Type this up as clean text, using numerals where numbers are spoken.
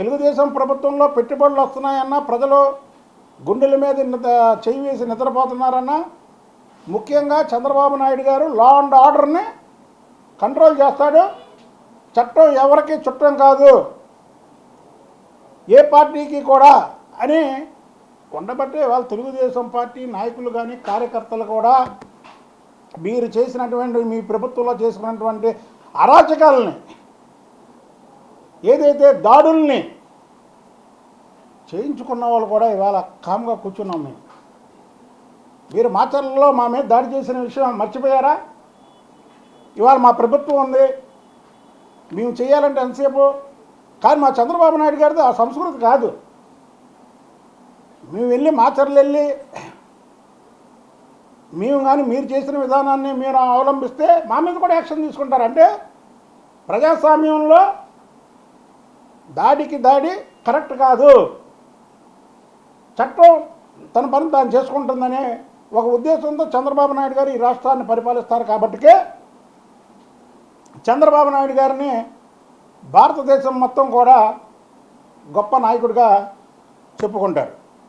తెలుగుదేశం ప్రభుత్వంలో పెట్టుబడులు వస్తున్నాయన్నా ప్రజలు గుండెల మీద చెయ్యి వేసి నిద్రపోతున్నారన్నా ముఖ్యంగా చంద్రబాబు నాయుడు గారు లా అండ్ ఆర్డర్ని కంట్రోల్ చేస్తాడు. చట్టం ఎవరికి చుట్టం కాదు, ఏ పార్టీకి కూడా అని ఉండబట్టే వాళ్ళ తెలుగుదేశం పార్టీ నాయకులు కానీ కార్యకర్తలు కూడా మీరు చేసినటువంటి మీ ప్రభుత్వంలో చేసుకున్నటువంటి అరాచకాలని, ఏదైతే దాడుల్ని చేయించుకున్న వాళ్ళు కూడా ఇవాళ కామ్గా కూర్చున్నాం. మీరు మాచర్లలో మా మీద దాడి చేసిన విషయం మర్చిపోయారా? ఇవాళ మా ప్రభుత్వం ఉంది, మేము చేయాలంటే ఎంతసేపు, కానీ మా చంద్రబాబు నాయుడు గారిది ఆ సంస్కృతి కాదు. మేము వెళ్ళి మాచర్లు వెళ్ళి మేము కానీ మీరు చేసిన విధానాన్ని మీరు అవలంబిస్తే మా మీద కూడా యాక్షన్ తీసుకుంటారు. అంటే ప్రజాస్వామ్యంలో దాడికి దాడి కరెక్ట్ కాదు, చట్టం తన పని తాను చేసుకుంటుందనే ఒక ఉద్దేశంతో చంద్రబాబు నాయుడు గారు ఈ రాష్ట్రాన్ని పరిపాలిస్తారు. కాబట్టికే చంద్రబాబు నాయుడు గారిని భారతదేశం మొత్తం కూడా గొప్ప నాయకుడిగా చెప్పుకుంటారు.